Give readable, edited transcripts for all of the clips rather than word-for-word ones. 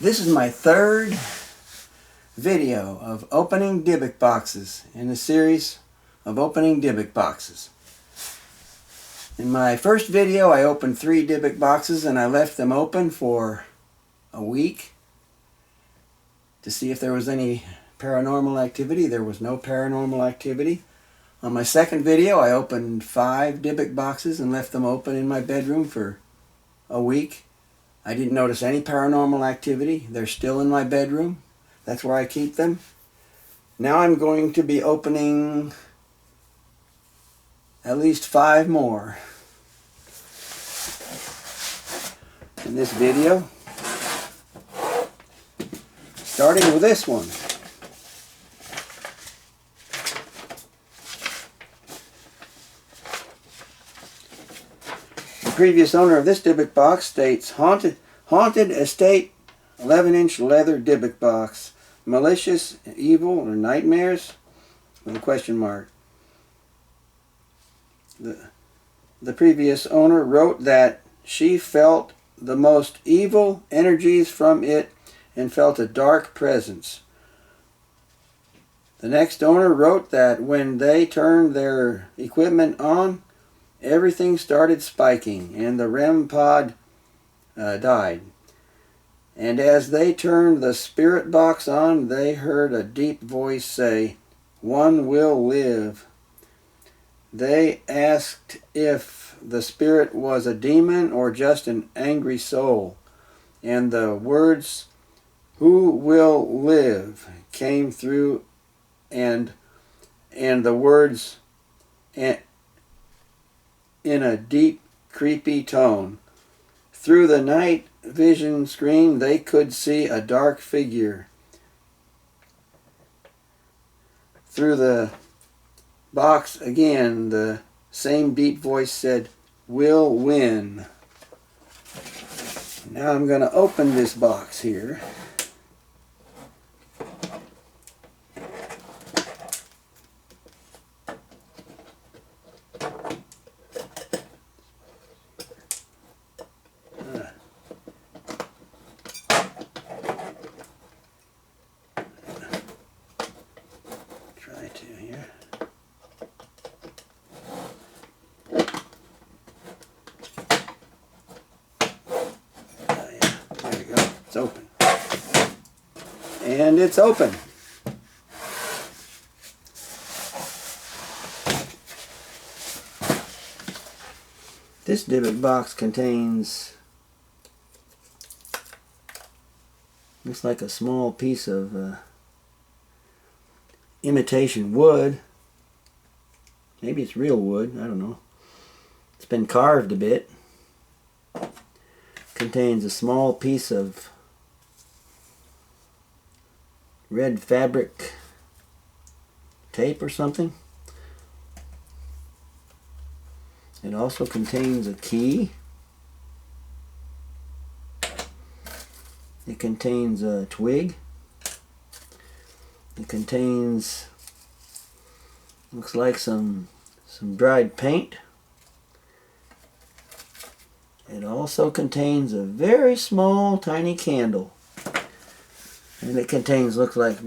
This is my third video of opening dybbuk boxes in a series of opening dybbuk boxes. In my first video I opened 3 dybbuk boxes and I left them open for a week to see if there was any paranormal activity. There was no paranormal activity. On my second video I opened 5 dybbuk boxes and left them open in my bedroom for a week. I didn't notice any paranormal activity. They're still in my bedroom. That's where I keep them. Now I'm going to be opening at least 5 more in this video. Starting with this one. The previous owner of this dybbuk box states, Haunted Estate 11-inch leather dybbuk box. Malicious, evil, or nightmares? With a question mark. The previous owner wrote that she felt the most evil energies from it and felt a dark presence. The next owner wrote that when they turned their equipment on, everything started spiking and the REM pod died. And as they turned the spirit box on, they heard a deep voice say, "One will live." They asked if the spirit was a demon or just an angry soul. And the words, "Who will live?" came through, and the words in a deep, creepy tone. Through the night vision screen, they could see a dark figure. Through the box again, the same deep voice said, "Will win." Now I'm going to open this box here. Try to here. There we go. It's open. And it's open. This dybbuk box contains, looks like a small piece of imitation wood. Maybe it's real wood, I don't know. It's been carved a bit. Contains a small piece of red fabric tape or something. It also contains a key. It contains a twig. It contains, looks like some dried paint. It also contains a very small, tiny candle. And it contains, looks like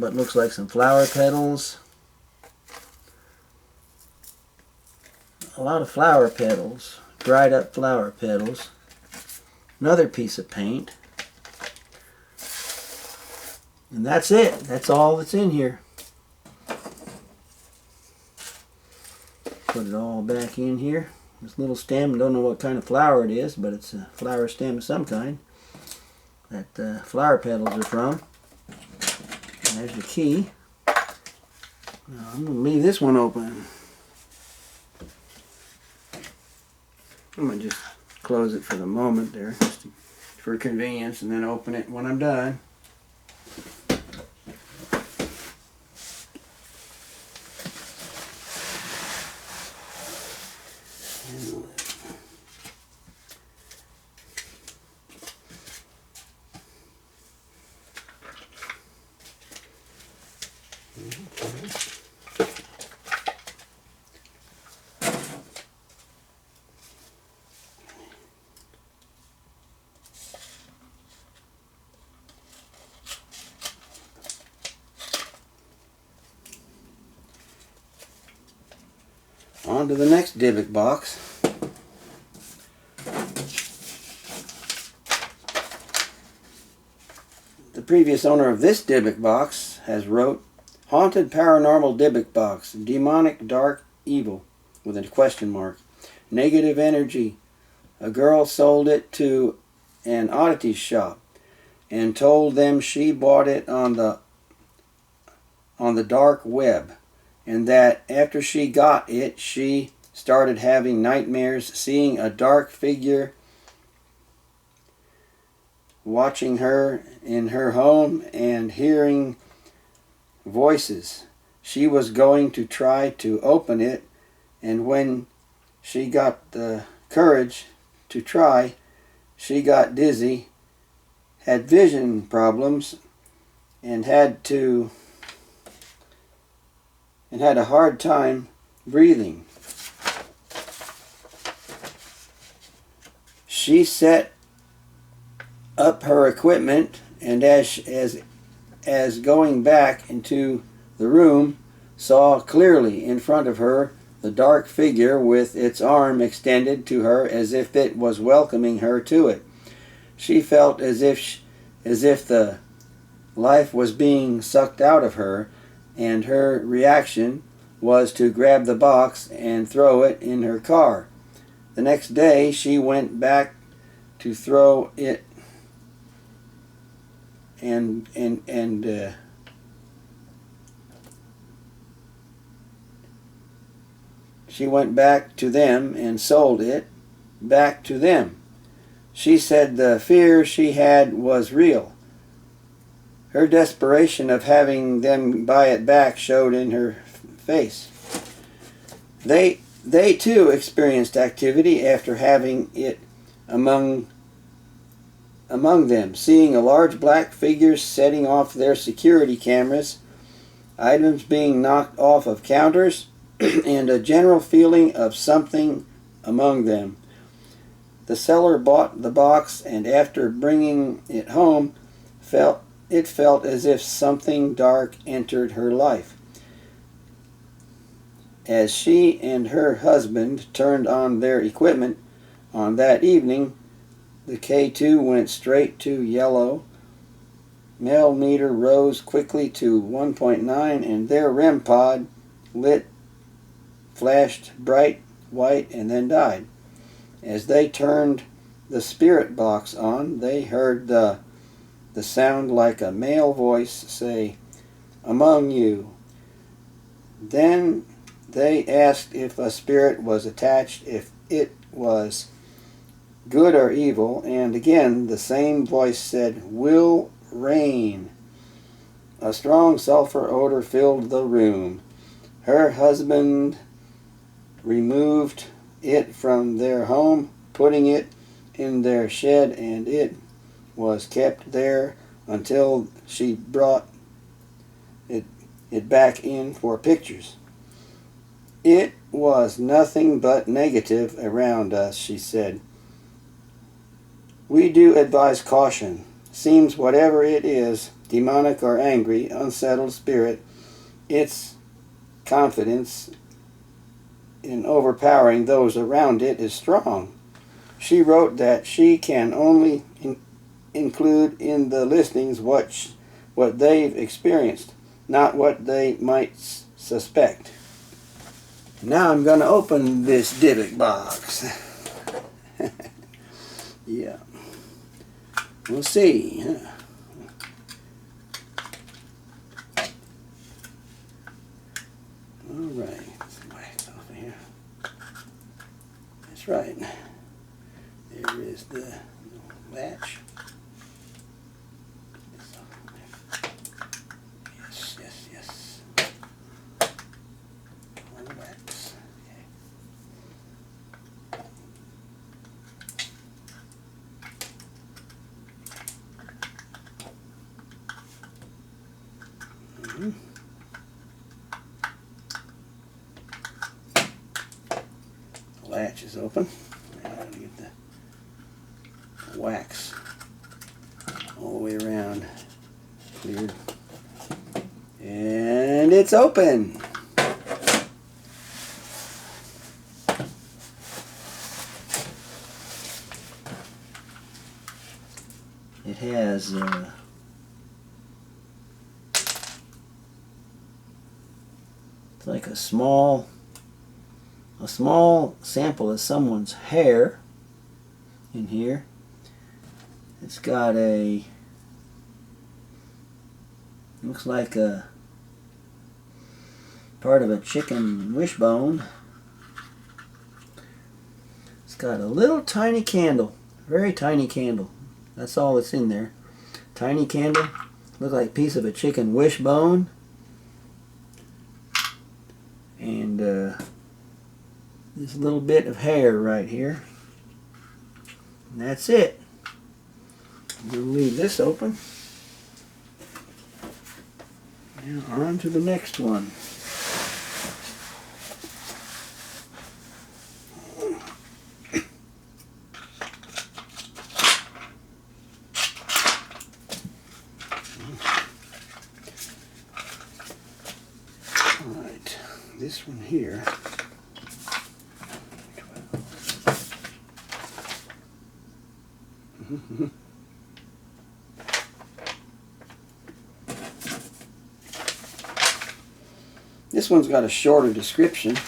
some flower petals. A lot of flower petals, dried up flower petals. Another piece of paint. And that's it. That's all that's in here. Put it all back in here. This little stem, don't know what kind of flower it is, but it's a flower stem of some kind that flower petals are from. And there's the key. Now I'm going to leave this one open. I'm going to just close it for the moment there, just for convenience, and then open it when I'm done. On to the next dybbuk box. The previous owner of this dybbuk box has wrote, "Haunted paranormal dybbuk box, demonic dark evil," with a question mark. Negative energy. A girl sold it to an oddity shop and told them she bought it on the dark web, and that after she got it, she started having nightmares, seeing a dark figure watching her in her home and hearing voices. She was going to try to open it, and when she got the courage to try, she got dizzy, had vision problems, and had a hard time breathing. She set up her equipment, and as going back into the room, saw clearly in front of her the dark figure with its arm extended to her as if it was welcoming her to it. She felt as if the life was being sucked out of her, and her reaction was to grab the box and throw it in her car. The next day she went back to throw it and she went back to them and sold it back to them. She said the fear she had was real. Her desperation of having them buy it back showed in her face. They too experienced activity after having it among them, seeing a large black figure setting off their security cameras, items being knocked off of counters, and a general feeling of something among them. The seller bought the box, and after bringing it home, felt as if something dark entered her life. As she and her husband turned on their equipment on that evening, the K2 went straight to yellow. Mel meter rose quickly to 1.9, and their REM pod flashed bright white, and then died. As they turned the spirit box on, they heard the sound like a male voice say, "Among you." Then they asked if a spirit was attached, if it was good or evil, and again the same voice said, "Will reign." A strong sulfur odor filled the room. Her husband removed it from their home, putting it in their shed, and it was kept there until she brought it back in for pictures. "It was nothing but negative around us," she said. "We do advise caution. Seems whatever it is, demonic or angry, unsettled spirit, its confidence in overpowering those around it is strong." She wrote that she can only include in the listings what they've experienced, not what they might suspect. Now I'm going to open this dybbuk box. Yeah. We'll see. All right. Let's wax off of here. That's right. There is the latch. Yes. All wax. Okay. The latch is open. Now I'm going to get the wax all the way around cleared. And it's open. It has it's like a small sample of someone's hair in here. It's got looks like a part of a chicken wishbone. It's got a little tiny candle, very tiny candle. That's all that's in there. Tiny candle, looks like a piece of a chicken wishbone. And this little bit of hair right here. And that's it. I'm going to leave this open. Now on to the next one. Alright, this one here. This one's got a shorter description. It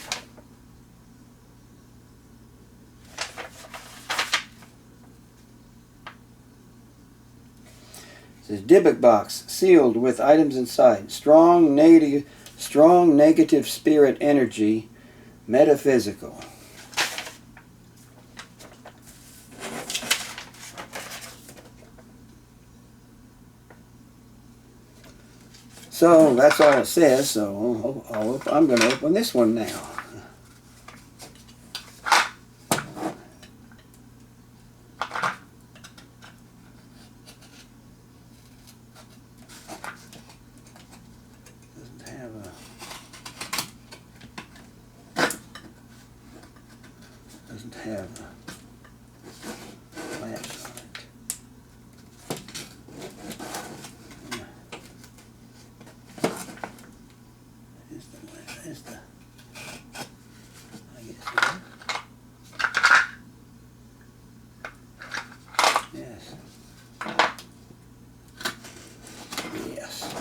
says dybbuk box sealed with items inside. Strong negative spirit energy, metaphysical. So that's all it says. So I'm going to open this one now. Doesn't have lamps on it. Is the I guess yes. Yes.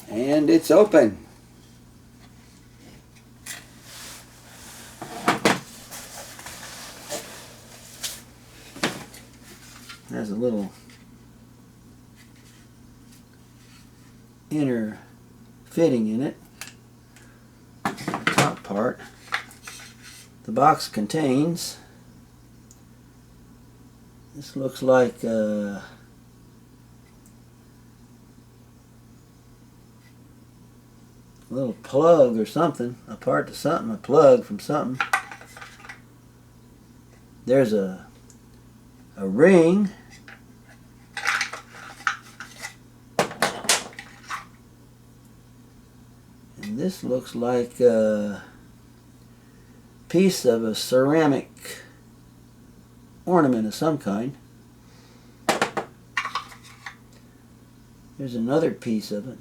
And it's open. Has a little inner fitting in it, the top part. The box contains, this looks like a little plug or something, a part to something, a plug from something. There's a ring. And this looks like a piece of a ceramic ornament of some kind. There's another piece of it.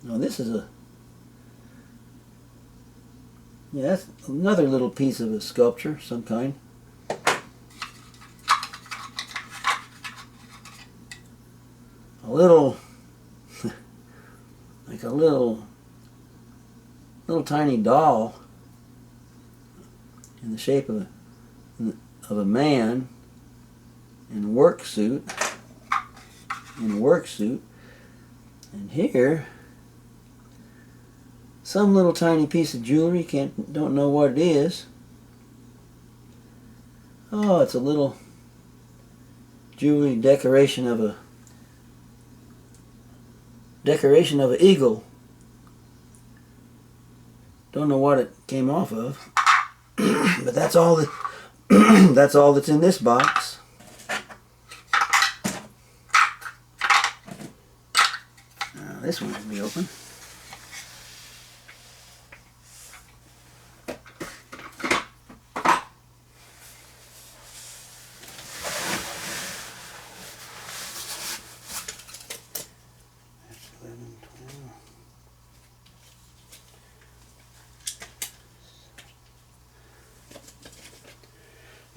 No, this is that's another little piece of a sculpture, some kind. A little, like a little tiny doll in the shape of a man in a work suit. And here, some little tiny piece of jewelry. Don't know what it is. Oh, it's a little jewelry decoration of an eagle. Don't know what it came off of, but that's all that's all that's in this box. Now this one will be open.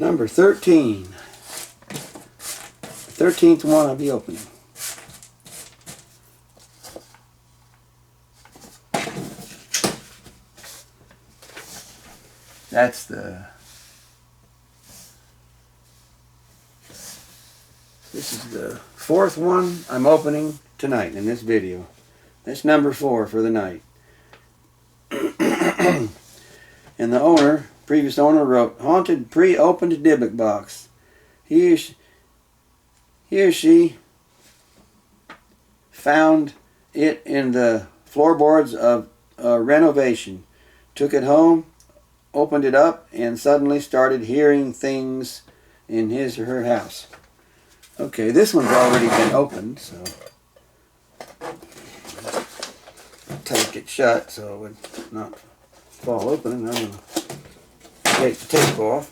Number 13. The 13th one I'll be opening. This is the fourth one I'm opening tonight in this video. That's number 4 for the night. And the previous owner wrote, haunted pre-opened dybbuk box. He or she found it in the floorboards of a renovation. Took it home, opened it up, and suddenly started hearing things in his or her house. Okay, this one's already been opened, so tape it shut so it would not fall open, and I'm going to take the tape off.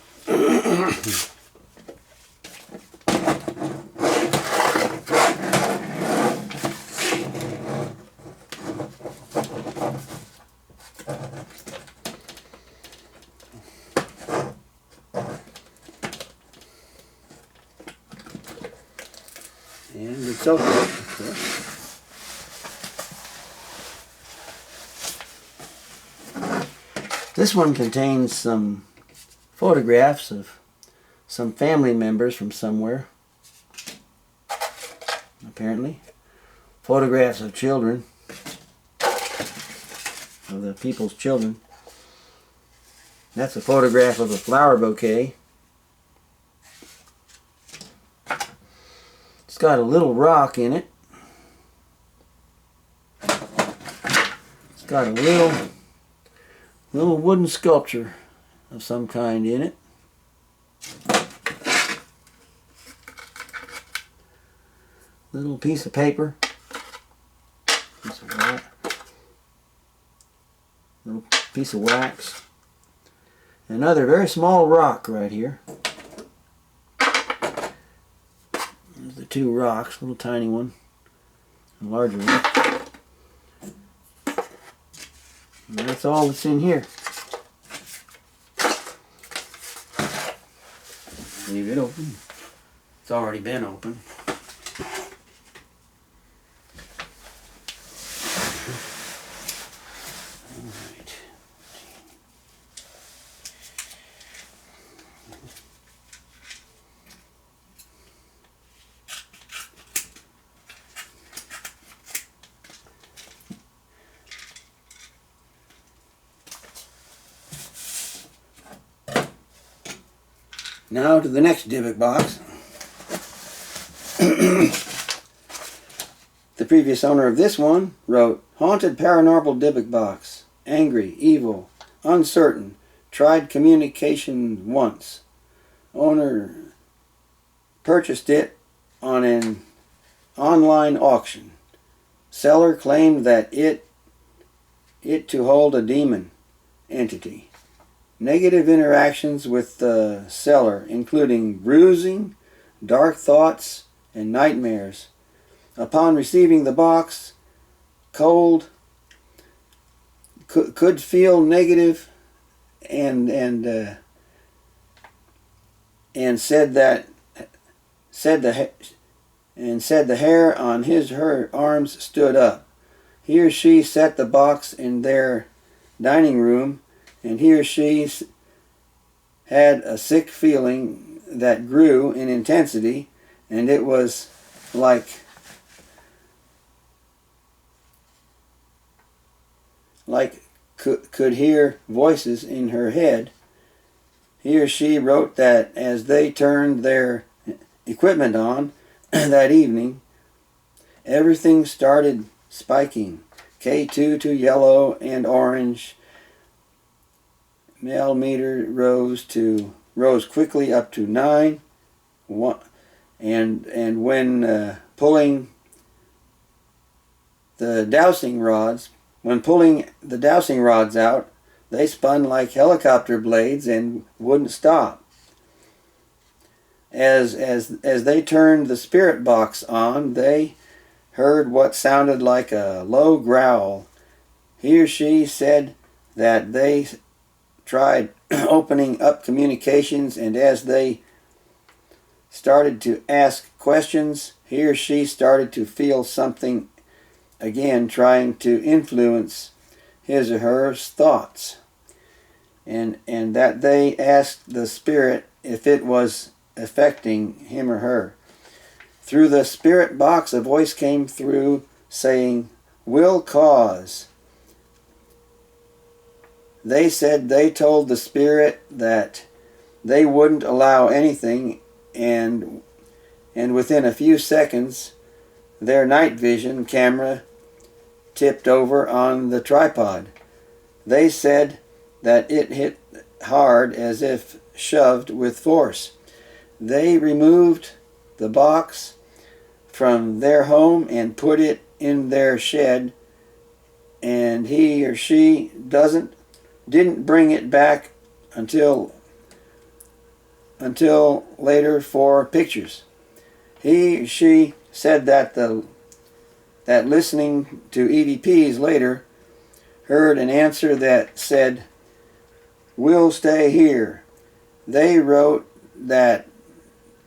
And it's open. Okay. This one contains some photographs of some family members from somewhere, apparently. Photographs of children, of the people's children. That's a photograph of a flower bouquet. It's got a little rock in it. It's got a little wooden sculpture of some kind in it. Little piece of paper. Piece of wax. Little piece of wax. Another very small rock right here. There's the 2 rocks, little tiny one, a larger one. And that's all that's in here. Leave it open. It's already been open. Alright. Now to the next dybbuk box. The previous owner of this one wrote, haunted paranormal dybbuk box. Angry, evil, uncertain. Tried communication once. Owner purchased it on an online auction. Seller claimed that it to hold a demon entity. Negative interactions with the seller, including bruising, dark thoughts, and nightmares. Upon receiving the box, cold, could feel negative, and said the hair on her arms stood up. He or she set the box in their dining room, and he or she had a sick feeling that grew in intensity, and it was like could hear voices in her head. He or she wrote that as they turned their equipment on that evening, everything started spiking. K2 to yellow and orange. Male meter rose quickly up to 9. And when pulling the dowsing rods out, they spun like helicopter blades and wouldn't stop. As they turned the spirit box on, they heard what sounded like a low growl. He or she said that they tried opening up communications, and as they started to ask questions, he or she started to feel something again trying to influence his or her thoughts. And that they asked the spirit if it was affecting him or her. Through the spirit box, a voice came through saying, "Will cause." They said they told the spirit that they wouldn't allow anything, and within a few seconds their night vision camera tipped over on the tripod. They said that it hit hard as if shoved with force. They removed the box from their home and put it in their shed, and he or she didn't bring it back until later for pictures. He or she said that listening to EVPs later heard an answer that said, "We'll stay here." They wrote that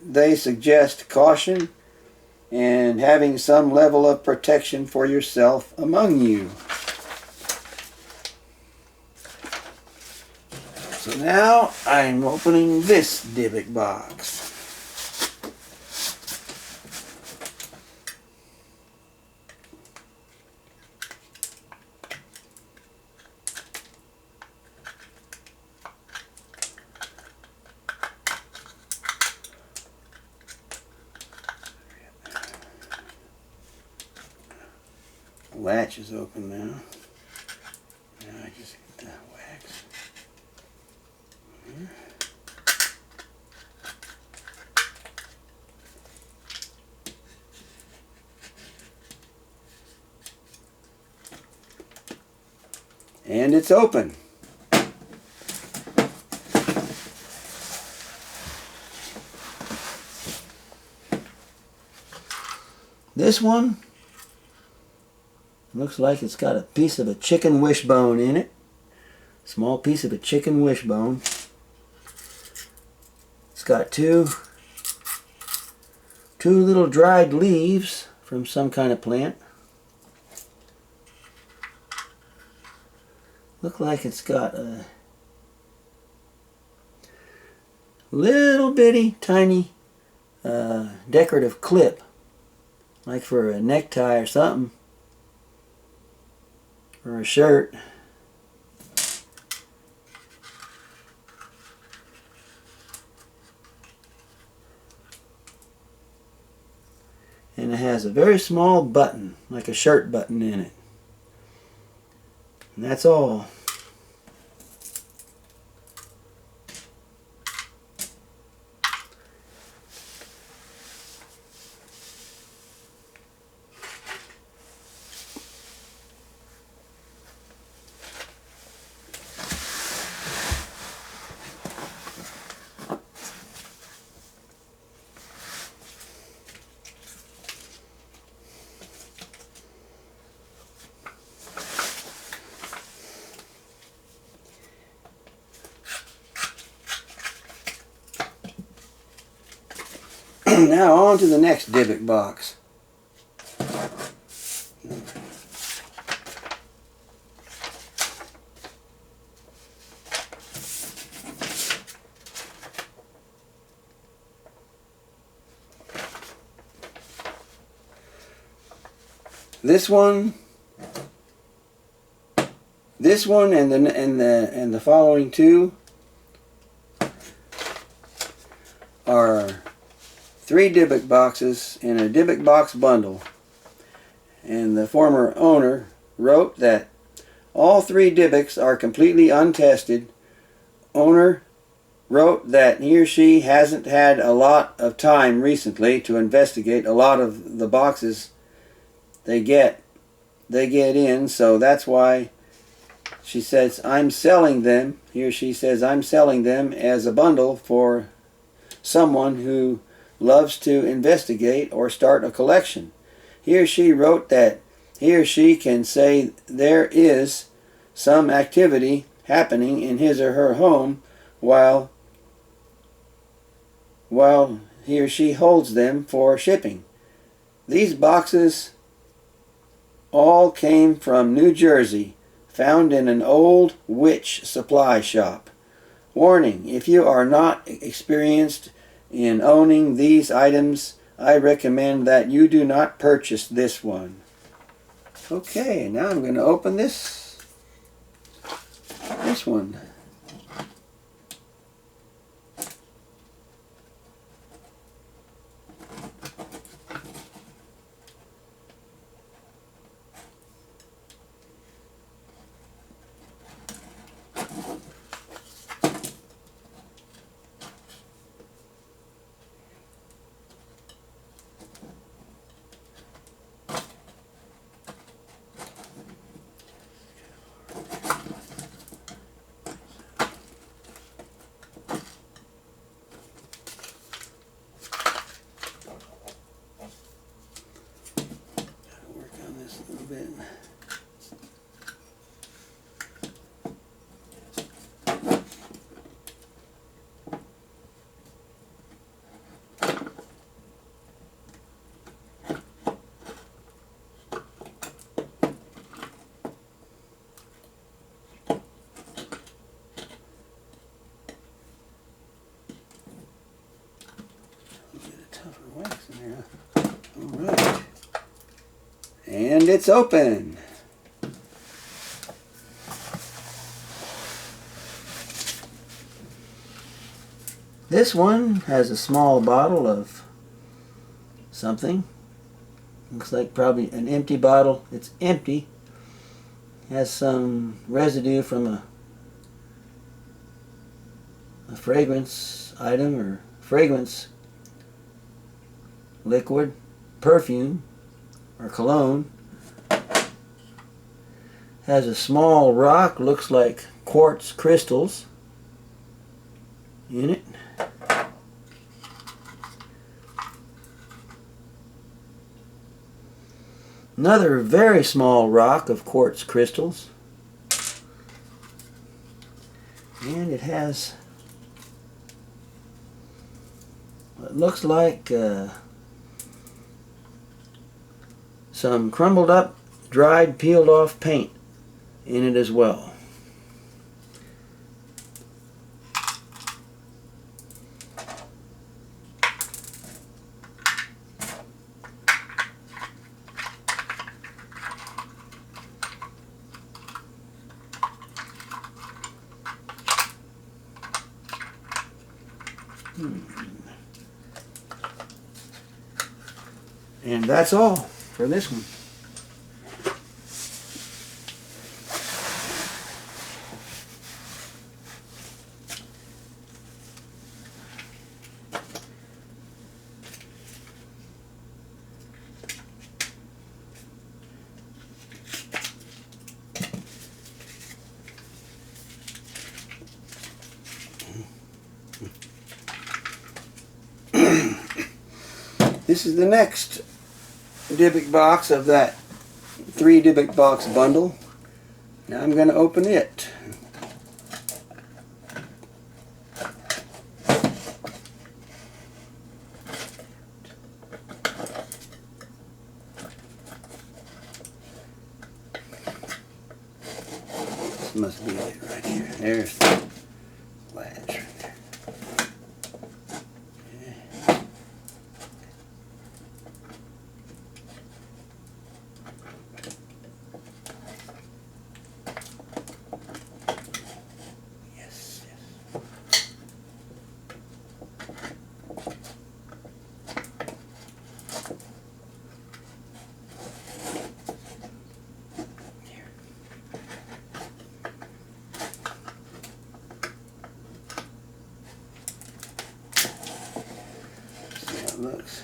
they suggest caution and having some level of protection for yourself among you. So now I'm opening this dybbuk box. The latch is open now. Now I just get the wax. And it's open. This one looks like it's got a piece of a chicken wishbone in it. Small piece of a chicken wishbone. It's got two little dried leaves from some kind of plant. Look like it's got a little bitty tiny decorative clip, like for a necktie or something, or a shirt. And it has a very small button, like a shirt button in it. And that's all. Now on to the next dybbuk box. This one and the following two are 3 dybbuk boxes in a dybbuk box bundle. And the former owner wrote that all 3 dybbuks are completely untested. Owner wrote that he or she hasn't had a lot of time recently to investigate a lot of the boxes they get in, so that's why she says, "I'm selling them." He or she says, "I'm selling them as a bundle for someone who loves to investigate or start a collection." He or she wrote that he or she can say there is some activity happening in his or her home while he or she holds them for shipping. These boxes all came from New Jersey, found in an old witch supply shop. Warning: if you are not experienced in owning these items, I recommend that you do not purchase this one. Okay, now I'm going to open this one. A little bit. Get a tougher wax in there. All right. And it's open. This one has a small bottle of something. Looks like probably an empty bottle. It's empty. Has some residue from a fragrance item or fragrance liquid, perfume, or cologne. Has a small rock, looks like quartz crystals in it. Another very small rock of quartz crystals. And it has what looks like some crumbled up, dried, peeled off paint in it as well. And that's all for this one. This is the next dybbuk box of that 3 dybbuk box bundle. Now I'm going to open it. This must be it right here. There's the latch right there. Looks.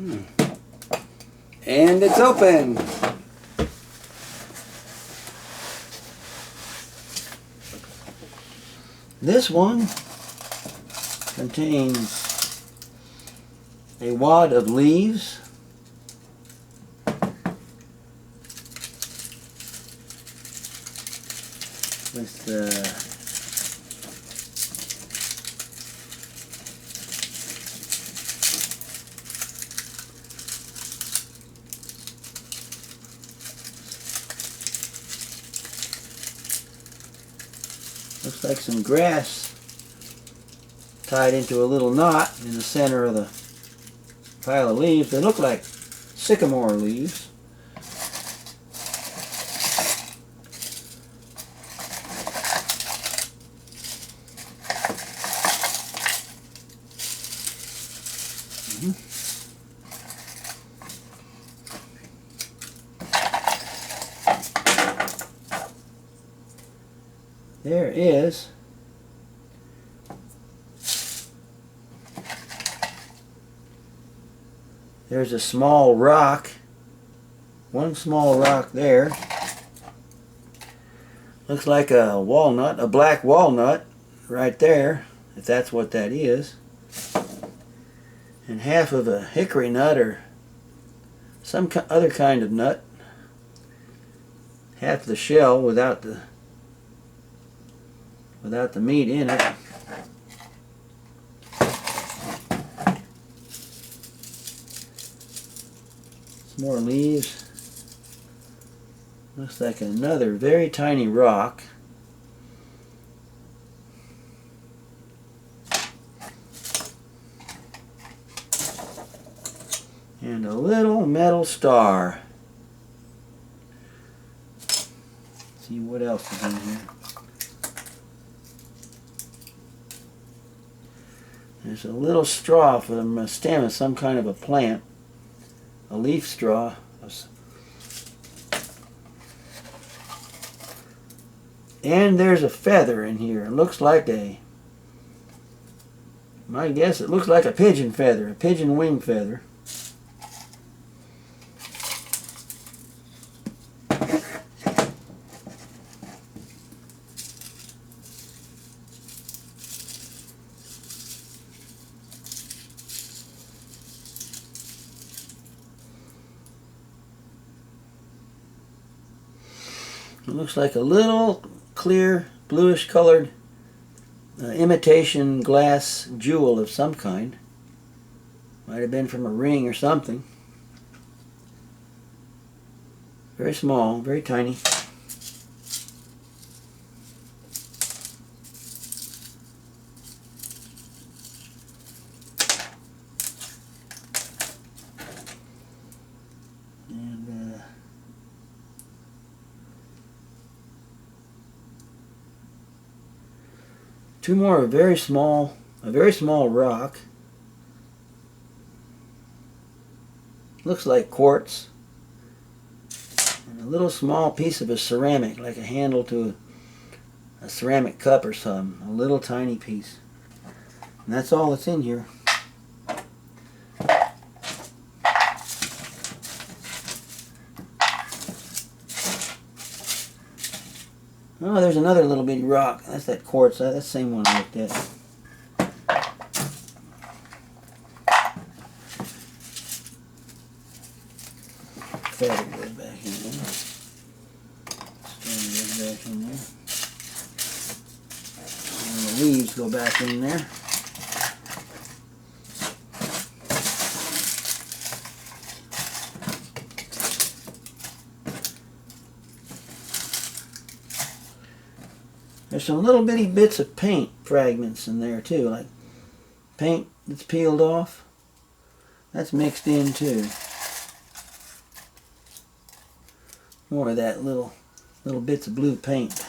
And it's open. This one contains a wad of leaves with looks like some grass tied into a little knot in the center of the pile of leaves. They look like sycamore leaves. There is there's a small rock, one small rock there. Looks like a walnut, a black walnut right there, if that's what that is. And half of a hickory nut or some other kind of nut. Half the shell without the meat in it. Some more leaves. Looks like another very tiny rock. And a little metal star. Let's see what else is in here. There's a little straw from a stem of some kind of a plant. A leaf straw. And there's a feather in here. It looks like my guess, it looks like a pigeon feather, a pigeon wing feather. It looks like a little clear, bluish colored imitation glass jewel of some kind. Might have been from a ring or something. Very small, very tiny. Two more, a very small rock. Looks like quartz. And a little small piece of a ceramic, like a handle to a ceramic cup or something. A little tiny piece. And that's all that's in here. Oh, there's another little bitty rock. That's that quartz. That's the same one I looked at. Feather goes back in there. Stone goes back in there. And the leaves go back in there. There's some little bitty bits of paint fragments in there too, like paint that's peeled off. That's mixed in too. More of that little bits of blue paint.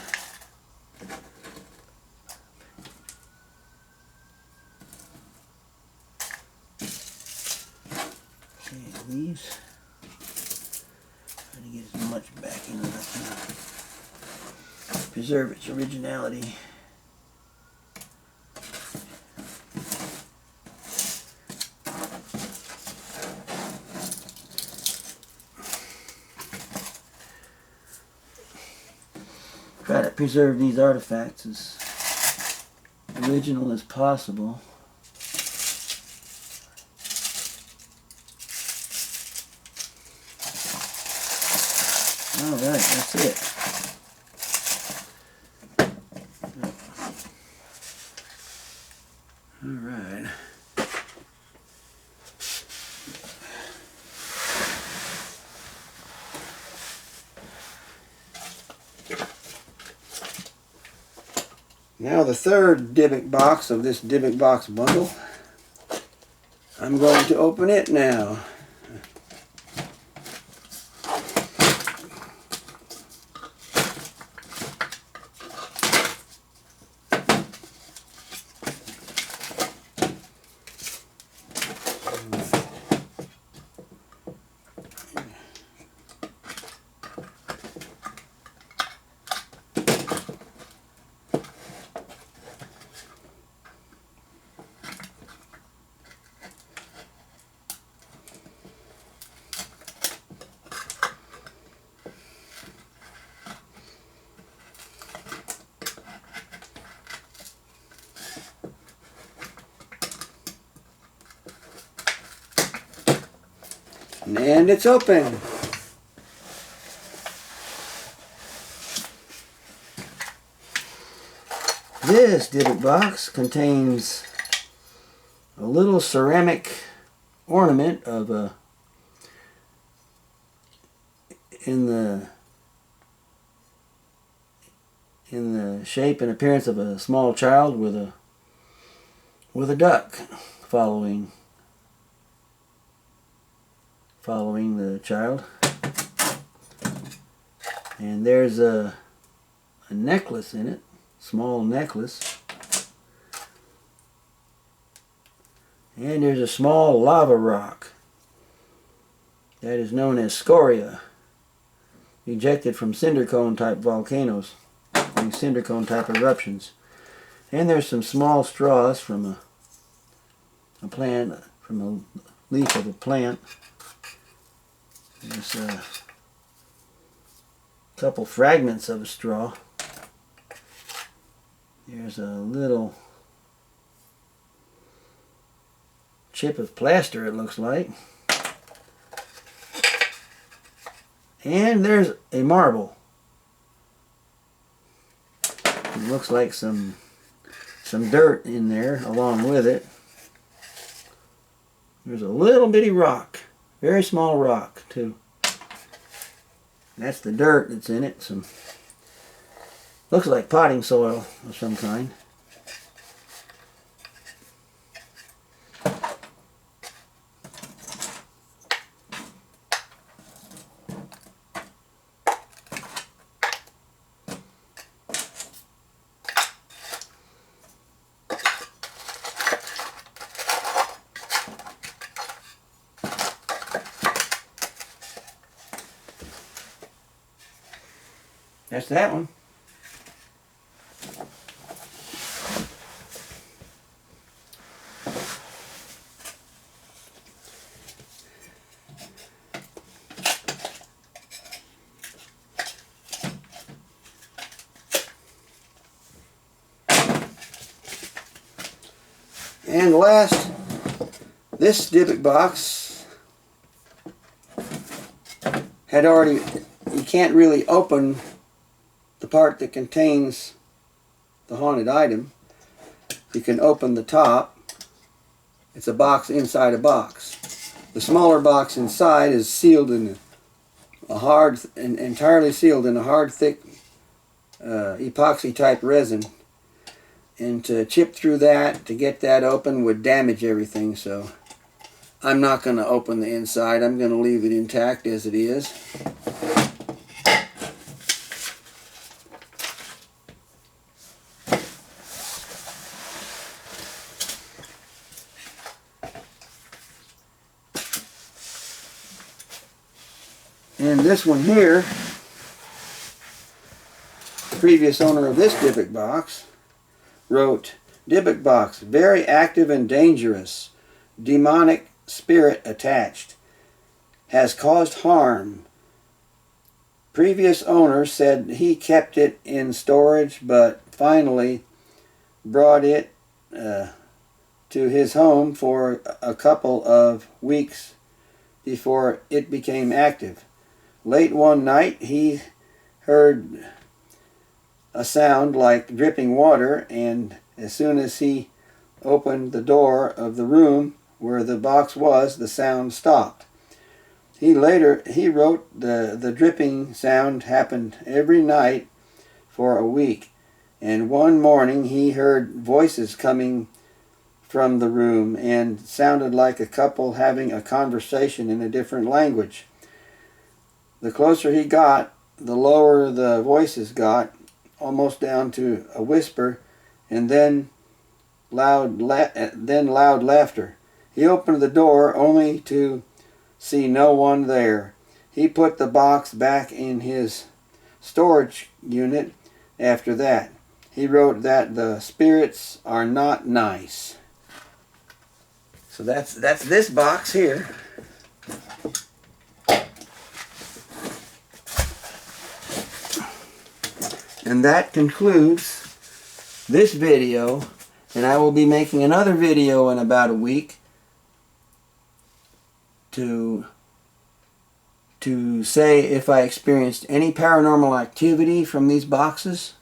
Okay, leaves. Try to get as much back into that. Preserve its originality. Got to preserve these artifacts as original as possible. Alright, that's it. Alright. Now the third dybbuk box of this dybbuk box bundle. I'm going to open it now. And it's open. This dybbuk box contains a little ceramic ornament of a in the shape and appearance of a small child with a duck following the child. And there's a necklace in it, small necklace. And there's a small lava rock that is known as scoria, ejected from cinder cone type volcanoes, and cinder cone type eruptions. And there's some small straws from a plant, from a leaf of a plant. There's a couple fragments of a straw. There's a little chip of plaster, it looks like. And there's a marble. It looks like some dirt in there along with it. There's a little bitty rock. Very small rock, too. That's the dirt that's in it. Some looks like potting soil of some kind. That's that one. And last, this dybbuk box had already, you can't really open the part that contains the haunted item. You can open the top. It's a box inside a box. The smaller box inside is sealed in a hard, entirely sealed in a hard, thick epoxy type resin. And to chip through that, to get that open, would damage everything. So I'm not going to open the inside. I'm going to leave it intact as it is. And this one here, the previous owner of this dybbuk box, wrote, "Dybbuk box, very active and dangerous. Demonic spirit attached. Has caused harm. previous owner said he kept it in storage, but finally brought it to his home for a couple of weeks before it became active. Late one night he heard a sound like dripping water, and as soon as he opened the door of the room where the box was, the sound stopped. He wrote the dripping sound happened every night for a week, and one morning he heard voices coming from the room and sounded like a couple having a conversation in a different language. The closer he got, the lower the voices got, almost down to a whisper, and then loud laughter. He opened the door only to see no one there. He put the box back in his storage unit after that. He wrote that the spirits are not nice. So that's this box here. And that concludes this video, and I will be making another video in about a week to say if I experienced any paranormal activity from these boxes,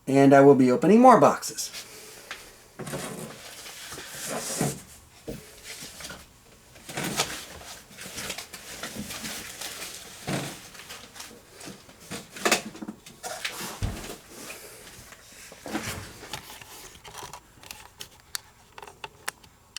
and I will be opening more boxes.